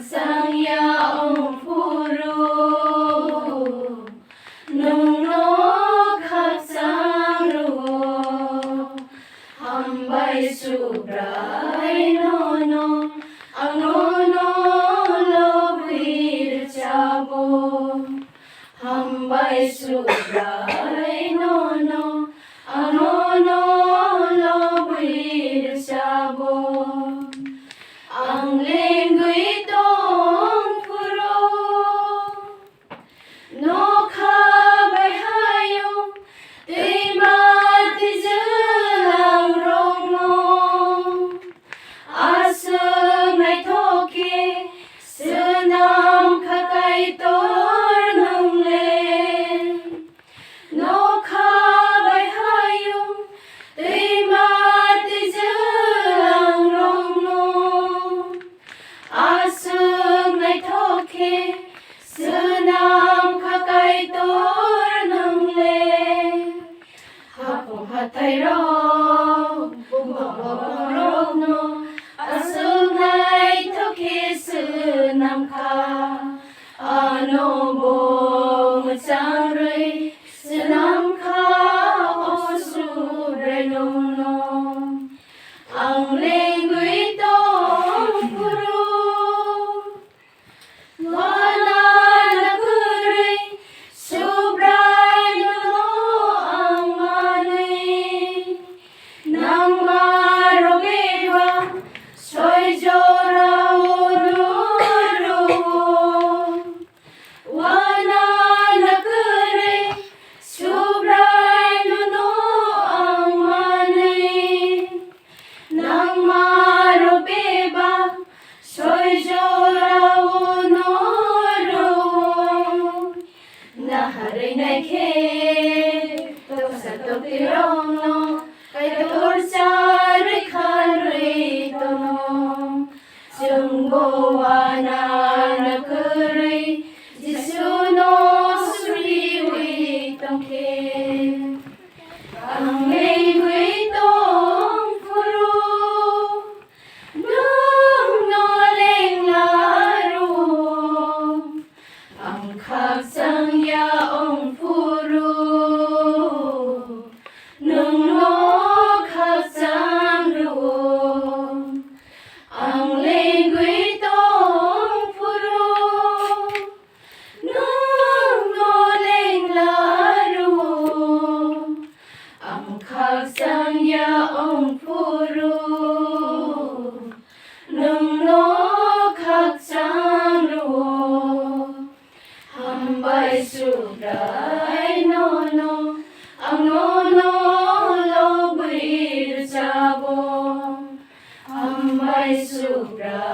sang ya ông phuru nung no khắc sang ru hầm bay su brai no no ang no lo bir chabo hầm bay su brai no no ang no lo bir chabo ang lengwi tong phuru no kha bai hayong tei ma ti lang rong no asung nai thoke sunam kha kai tor nung le no kha bai hayong tei ma ti lang rong no asung nai thoke sunam kha kai tor nung le hapong hatai ro bumabong rong no asung nai thoke sunam kha ano bong chang rui sunam kha osu re nung no ang lengwi tong phuru wana na kurui subrai no ang manui nang marobewa soy jora uru wana na kurui subrai no ang manui nang marobewa soy jora uru naharay nai khe tok sa tok ti rong no kai tor sa ri khan ri to no chung bo wana na kurui jisu no sri wi tong khe ang lengwi tong phuru nung no leng la ru ang khắc sang ya ông phuru nung no khắc sang ru ang lengwi tong phuru nung no leng la ru ang khắc sang ya ông phuru nung no khắc sang ru hầm bay su brai no no ang no lo bir chabo hầm bay su brai